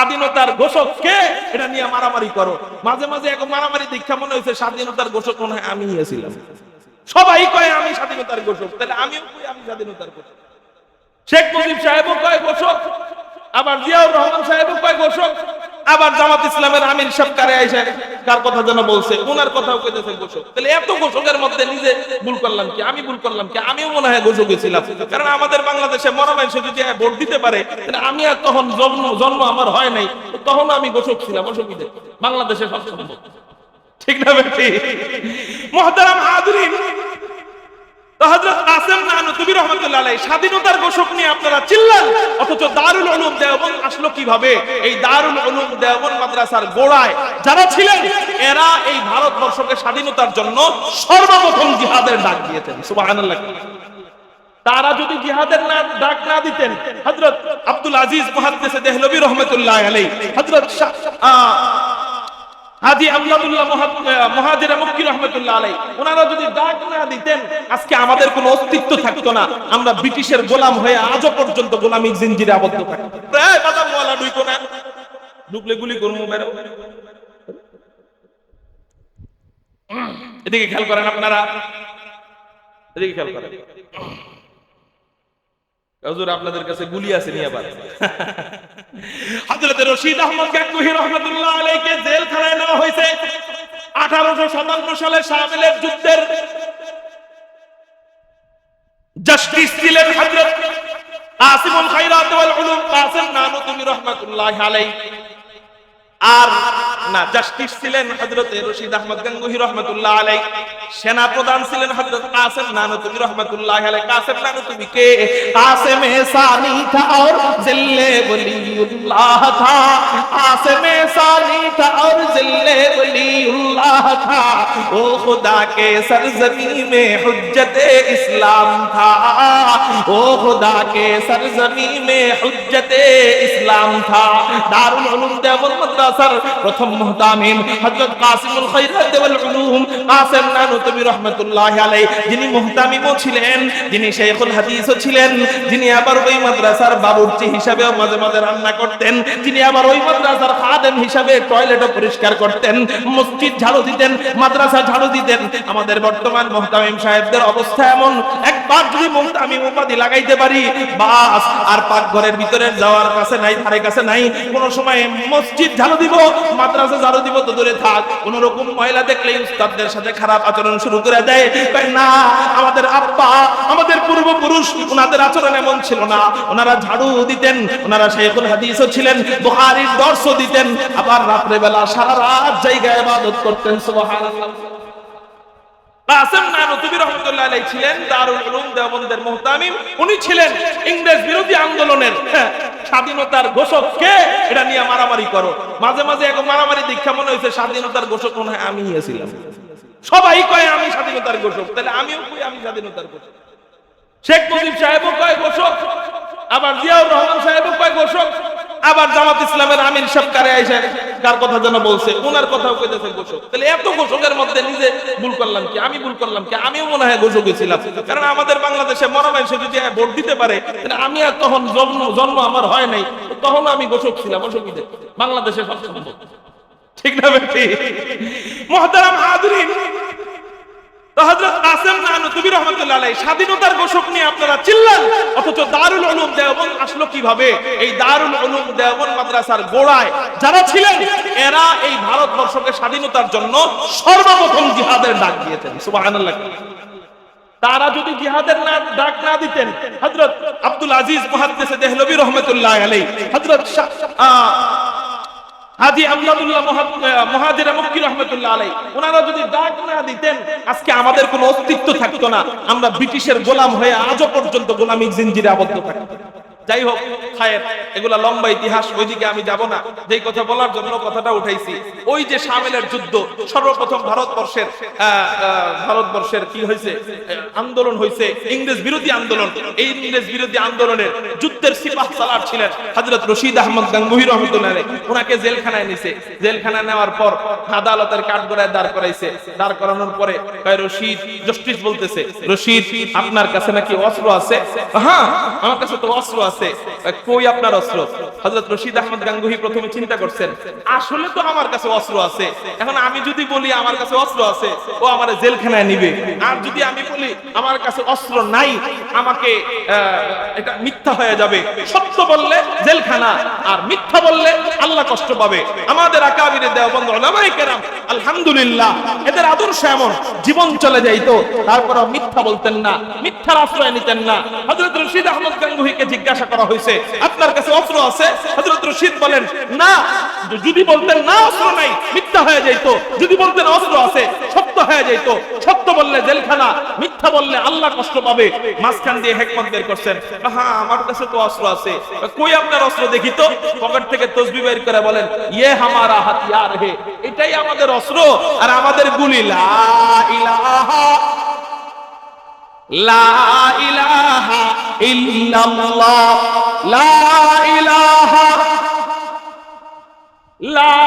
স্বাধীনতার ঘোষক কে এটা নিয়ে মারামারি করো। মাঝে মাঝে এক মারামারি দীক্ষা মনে হয়েছে স্বাধীনতার ঘোষক মনে হয় আমি ছিলাম। সবাই কয় আমি স্বাধীনতার ঘোষক, তাহলে আমিও কই আমি স্বাধীনতার ঘোষক। শেখ মুজিব সাহেবও কয় ঘোষক, আবার জিয়াউর রহমান সাহেবও কয় ঘোষক, আবার জামাত ইসলামের আমির সাহেব কারে আইসা কার কথা যেন বলছে ওনার কথাও কইতেছে ঘোষক। তাহলে এত ঘোষকের মধ্যে নিজে ভুল করলাম কি, আমি ভুল করলাম কি? আমিও মনে হয় ঘোষক ছিলাম, কারণ আমাদের বাংলাদেশে মরা মানুষ যদি ভোট দিতে পারে তাহলে আমি আর তখন জন্ম আমার হয় নাই, তখন আমি ঘোষক ছিলাম। অসুবিধা বাংলাদেশে সব সম্ভব, ঠিক না বেটি? মুহতারাম হাজিরিন, হযরত কাসেম নানুতুবি রাহমাতুল্লাহ আলাইহি স্বাধীনতার ঘোষক নিয়ে আপনারা চিল্লান, অথচ দারুল উলুম দেওবন্দ আসলো কিভাবে? এই দারুল উলুম দেওবন্দ মাদ্রাসার গোড়ায় যারা ছিলেন এরা এই ভারতবর্ষকে স্বাধীনতার জন্য সর্বপ্রথম জিহাদের ডাক দিয়েছেন। সুবহানাল্লাহ। তারা যদি জিহাদের ডাক না দিতেন, হযরত আব্দুল আজিজ মুহাদ্দিস দেহলভী রাহমাতুল্লাহ আলাইহি, হযরত হাজী আমদাদুল্লাহ মুহাজির মক্কি রাহমাতুল্লাহ আলাইহি, ওনারা যদি ডাক না দিতেন আজকে আমাদের কোনো অস্তিত্ব থাকতো না। আমরা ব্রিটিশের গোলাম হয়ে আজও পর্যন্ত গোলামির জিনজিরে আবদ্ধ থাকি। প্রায় বাদাম ওয়ালা ঢুকো না, ঢুকলে গুলি করবো বেরো। এদিকে খেয়াল করেন আপনারা, এদিকে খেয়াল করেন। হুজুর আপনাদের কাছে গুলি আছে নি? আবার হযরত রশিদ আহমদ গাঙ্গুহি রাহমাতুল্লাহ আলাইহিকে জেলখানায় নেওয়া হয়েছে 1857 সালে শামিলের যুদ্ধের জাস্টিস ছিলেন হযরত কাসিমুল খায়রাত ওয়াল উলুম কাসেম নানুতুবি রাহমাতুল্লাহ আলাইহি। আর না, জাস্টিস ছিলেন হযরত রশিদ আহমদ গাঙ্গুহি রাহমাতুল্লাহ আলাইহি। সেনা প্রধান ছিলেন হযরত কাসেম নানুতুবি রাহমাতুল্লাহ আলাইহি। কাসেম নানুতুবি কে? কাসেম সানি था और जिल्ले वलीउल्लाह था, कासिम सानी था और जिल्ले वलीउल्लाह था, ओ खुदा के सरजमी में हुज्जत इस्लाम था, ओ खुदा के सरजमी में हुज्जत इस्लाम था। दारुल उलूम देवबंद মাদ্রাসার প্রথম মুহতামিম হযরত কাসিমুল খায়রাত ওয়াল উলুম কাসেম নানুতুবি রাহমাতুল্লাহ আলাইহি, যিনি মুহতামিমও ছিলেন, যিনি শাইখুল হাদিসও ছিলেন, যিনি আবার ওই মাদ্রাসার বাবুর্চি হিসেবেও মাঝে মাঝে রান্না করতেন, যিনি আবার ওই মাদ্রাসার খাদেম হিসেবে টয়লেটও পরিষ্কার করতেন, মসজিদ ঝাড়ু দিতেন, মাদ্রাসা ঝাড়ু দিতেন। আমাদের বর্তমান মুহতামিম সাহেবদের অবস্থা এমন, একবার যদি মুহতামিম উপাধি লাগাইতে পারি বাস আর পাকঘরের ভিতরে যাওয়ার কাছে নাই, ধারে কাছে নাই। কোন সময় মসজিদ ঝাড়ু দিব, মাদ্রাসা ঝাড়ু দিব তো দূরে থাক, কোন রকম মহিলা দেখলেই উস্তাদদের সাথে খারাপ আচরণ শুরু করে দেয়। তাই না, আমাদের আব্বা, আমাদের পূর্বপুরুষ, ওনাদের আচরণ এমন ছিল না। ওনারা ঝাড়ু দিতেন, ওনারা শাইখুল হাদিসও ছিলেন, বুখারীর দর্শও দিতেন, আবার রাত্রে বেলা সারা রাত জায়গায় ইবাদত করতেন। সুবহানাল্লাহ। কাসেম নানুতুবি রাহমাতুল্লাহ আলাইহি ছিলেন দারুল উলুম দেওবন্দের মুহতামিম। উনি ছিলেন ইংরেজ বিরোধী আন্দোলনের স্বাধীনতার ঘোষক কে এটা নিয়ে মারামারি করো। মাঝে মাঝে এক মারামারি দীক্ষা মনে হয়েছে স্বাধীনতার ঘোষক মনে হয় আমি ছিলাম। সবাই কয় আমি স্বাধীনতার ঘোষক, তাহলে আমিও কই আমি স্বাধীনতার ঘোষক। শেখ মুজিব সাহেবও কয় ঘোষক, আবার জিয়াউর রহমান সাহেবও কয় ঘোষক, আবার জামাত ইসলামের আমির সাহেব কারে আইসা কার কথা যেন বলছে ওনার কথাও কইতেছে ঘোষক। তাহলে এত ঘোষকের মধ্যে নিজে ভুল করলাম কি, আমি ভুল করলাম কি? আমিও মনে হয় ঘোষক ছিলাম, কারণ আমাদের বাংলাদেশে মরা মানুষ যদি ভোট দিতে পারে তাহলে আমি আর তখন জন্ম আমার হয় নাই, তখন আমি ঘোষক ছিলাম। অসুবিধা বাংলাদেশে সব সম্ভব, ঠিক না বেটি? মুহতারাম হাজিরিন, হযরত কাসেম নানুতুবি রাহমাতুল্লাহ আলাইহি স্বাধীনতার ঘোষক নিয়ে আপনারা চিল্লান, অথচ দারুল উলুম দেওবন্দ আসলো কিভাবে? এই দারুল উলুম দেওবন্দ মাদ্রাসার গোড়ায় যারা ছিলেন এরা এই ভারতবর্ষকে স্বাধীনতার জন্য সর্বপ্রথম জিহাদের ডাক দিয়েছেন। সুবহানাল্লাহ। তারা যদি জিহাদের ডাক না দিতেন, হযরত আব্দুল আজিজ মুহাদ্দিস দেহলভী রাহমাতুল্লাহ আলাইহি, হযরত হাজী আমদাদুল্লাহ মুহাজির মক্কি রাহমাতুল্লাহ আলাইহি, ওনারা যদি ডাক না দিতেন আজকে আমাদের কোনো অস্তিত্ব থাকতো না। আমরা ব্রিটিশের গোলাম হয়ে আজও পর্যন্ত গোলামির জিনজিরে আবদ্ধ থাকি। যাই হোক, খায়ের, এগুলা লম্বা ইতিহাস, ওইদিকে আমি যাব না। যেই কথা বলার জন্য কথাটা উঠাইছি, ওই যে শামিলের যুদ্ধ, সর্বপ্রথম ভারতবর্ষের কি হয়েছে আন্দোলন হয়েছে, ইংরেজ বিরোধী আন্দোলন। এই ইংরেজ বিরোধী আন্দোলনের যুদ্ধের সিপাহ সালার ছিলেন হযরত রশিদ আহমদ গাঙ্গুহি রাহমাতুল্লাহ আলাইহি। ওনাকে জেলখানায় নিছে, জেলখানায় নেওয়ার পর আদালতের কাঠগড়ায় দাঁড় করাইছে। দাঁড় করানোর পরে কয় রশিদ, জাস্টিস বলতেছে, রশিদ আপনার কাছে নাকি অস্ত্র আছে? হ্যাঁ আমার কাছে তো অস্ত্র আছে। আছে। কই আপনার অস্ত্র? হযরত রশিদ আহমদ গাঙ্গুহি প্রথমে চিন্তা করছেন, আসলে তো আমার কাছে অস্ত্র আছে, এখন আমি যদি বলি আমার কাছে অস্ত্র আছে, ও আমারে জেলখানায় নিবে। আর যদি আমি বলি আমার কাছে অস্ত্র নাই, আমাকে এটা মিথ্যা হয়ে যাবে। সত্য বললে জেলখানা, আর মিথ্যা বললে আল্লাহ কষ্ট পাবে। আমাদের আকাবিরে দেওবন্দ উলামায়ে কেরাম আলহামদুলিল্লাহ, এদের আদর্শ এমন, জীবন চলে যাইতো তারপরও মিথ্যা বলতেন না, মিথ্যার আশ্রয় নিতেন না। হযরত রশিদ আহমদ গাঙ্গুহিকে জিজ্ঞাসা করা হয়েছে, আপনার কাছে অস্ত্র আছে? হযরত রশিদ বলেন না। যদি বলতেন না অস্ত্র নাই, মিথ্যা হয়ে যাইত। যদি বলতেন অস্ত্র আছে, সত্য হয়ে যাইত। সত্য বললে জেলখানা, মিথ্যা বললে আল্লাহ কষ্ট পাবে। মাঝখান দিয়ে হিকমত বের করছেন, হ্যাঁ আমার কাছে তো অস্ত্র আছে। কই আপনার অস্ত্র দেখি তো? পকেট থেকে তসবিহ বের করে বলেন, ইয়ে হামারা হাতিয়ার হে, এটাই আমাদের অস্ত্র আর আমাদের গুলি। লা ইলাহা লা ইলাহা ইল্লাল্লাহ, লা ইলাহা লা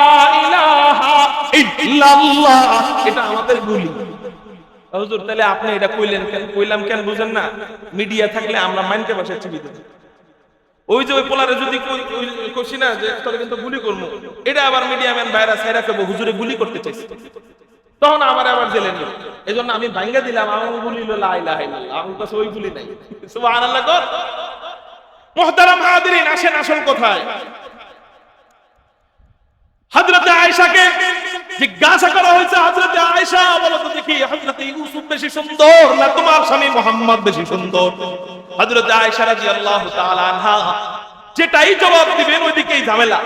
ইলাহা ইল্লাল্লাহ, এটা আমাদের গুলি। হুজুর তাহলে আপনি এটা কইলেন কেন? কইলাম কেন বুঝেন না? মিডিয়া থাকলে আমরা মাইনকে বসে চিবিতে, ওই যে ওই পোলারে যদি কইছি না যে তোরে কিন্তু গুলি করবো, এটা আবার মিডিয়া ম্যান ভাইরাস হেরা করবো, হুজুরে গুলি করতে চাইছে, তখন আমার আবার জেলে নিল। এজন্য আমি ভাঙ্গা দিলাম, আমার গুলি হলো লা ইলাহা ইল্লাল্লাহ, আমার কাছে ওই গুলি নাই। সুবহানাল্লাহ। মুহতারাম হাজিরিন, আসেন আসল কথায়। হযরত আয়েশাকে জিজ্ঞাসা করা হয়েছে, হযরত আয়েশা বলো তো দেখি, হযরত ইউসুফ বেশি সুন্দর না তোমার স্বামী মুহাম্মদ বেশি সুন্দর? হযরত আয়েশা রাদিয়াল্লাহু তাআলা আনহা যেটাই জবাব দিবেন ওইদিকেই ঝামেলা।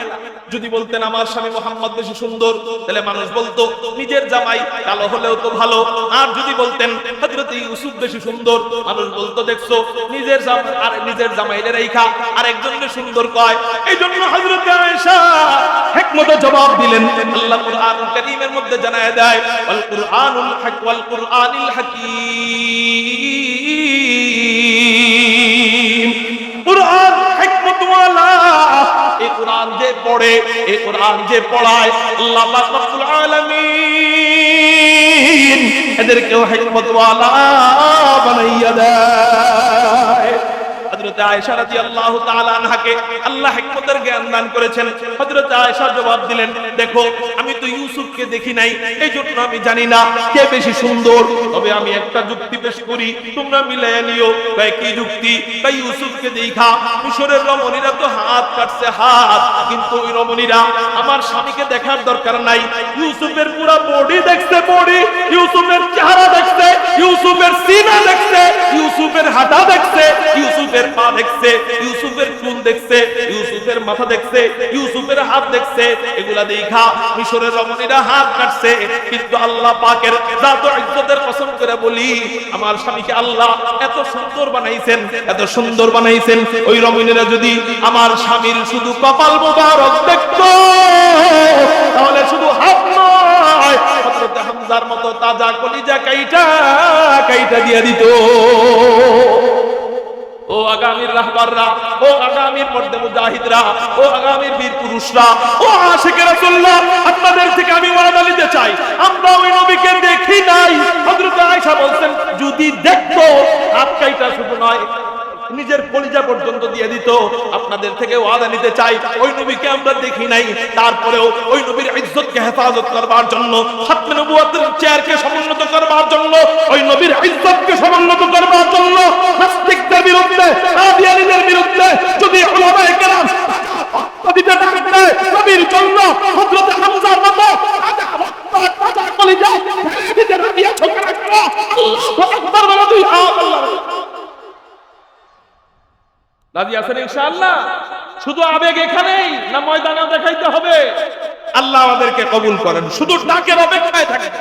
যদি বলতেন আমার স্বামী মুহাম্মদ বেশি সুন্দর, তাহলে মানুষ বলতো নিজের জামাই কালো হলেও তো ভালো। আর যদি বলতেন হযরত ইউসুফ বেশি সুন্দর, মানুষ বলতো দেখছো নিজের জামাই আর নিজের জামাইলে রাইখা আরেকজনকে সুন্দর কয়। এইজন্য হযরত আয়েশা হিকমতে জবাব দিলেন। আল্লাহ কুরআনুল কারীমের মধ্যে জানায় দেয়, ওয়াল কুরআনুল হক ওয়াল কুরআনিল হাকীম। কুরআন হিকমতওয়ালা, এই কুরআন যে পড়ে, এই কুরআন যে পড়ায়, আল্লাহ পাক রব্বুল আলামিন এদেরকেও হিকমতওয়ালা বানাইয়া দেয়। হযরত আয়েশা রাদিয়াল্লাহু তাআলা আনহাকে আল্লাহ হিকমতের জ্ঞান দান করেছেন। হযরত আয়েশা জবাব দিলেন, দেখো আমি তো ইউসুফকে দেখি নাই, এইজন্য আমি জানি না কে বেশি সুন্দর। তবে আমি একটা যুক্তি পেশ করি, তোমরা মিলাইয়া নিও। তাই কি যুক্তি? তাই ইউসুফকে দেখা মিশরের রমণীরা তো হাত কাটছে হাত, কিন্তু ওই রমণীরা আমার স্বামীকে দেখার দরকার নাই। ইউসুফের পুরো বডি দেখছে, বডি, ইউসুফের চেহারা দেখছে, ইউসুফের সিনা দেখছে, ইউসুফের হাঁটা দেখছে, ইউসুফের পা দেখছে, ইউসুফের চুল দেখছে, ইউসুফের মাথা দেখছে, ইউসুফের হাত দেখছে। এগুলা দেখা মিশরের রমণীরা হাত কাটছে। কিন্তু আল্লাহ পাকের জাত ও ইজ্জতের কসম করে বলি, আমার স্বামীকে আল্লাহ এত সুন্দর বানাইছেন, এত সুন্দর বানাইছেন। ওই রমণীরা যদি আমার স্বামীর শুধু কপাল মোবারক দেখতো, তাহলে শুধু হাত নয়, হযরত হামজার মতো তাজা কলিজা কাইটা কাইটা দিয়ে দিত। ও আগামীর রাহবাররা, ও আগামীর মর্দে মুজাহিদরা, ও আগামীর বীর পুরুষরা, ও আশিকে রাসূলুল্লাহ, আপনাদের থেকে আমি ওয়াদা নিতে চাই, আমরা ওই নবীকে দেখি নাই। হযরত আয়েশা বলছেন, যদি দেখতো হাত কাইটা শুধু নয়, নিজের কলিজা পর্যন্ত দিয়ে দিত। আপনাদের থেকে ওয়াদা নিতে চাই, ওই নবীকে আমরা দেখি নাই, তারপরেও ওই নবীর ইজ্জতকে হেফাজত করবার জন্য, খাতমে নবুয়তের চেয়ারকে সমুন্নত করবার জন্য, ওই নবীর ইজ্জতকে সমুন্নত করবার জন্য, নাস্তিকদের বিরুদ্ধে, কাদিয়ানীদের বিরুদ্ধে যদি উলামায়ে কেরাম দিতে থাকতে, নবীর জন্য হযরত হামজার মতো তাজা কলিজা দিতে রাজিয়া ছোকরা করা, আল্লাহু আকবার বলে দুই আল্লাহ। রাজি আছেন ইনশাআল্লাহ? শুধু আবেগ এখানেই না ময়দানে দেখাইতে হবে? আল্লাহ আমাদেরকে কবুল করেন। শুধু ডাকের অপেক্ষায় থাকেন।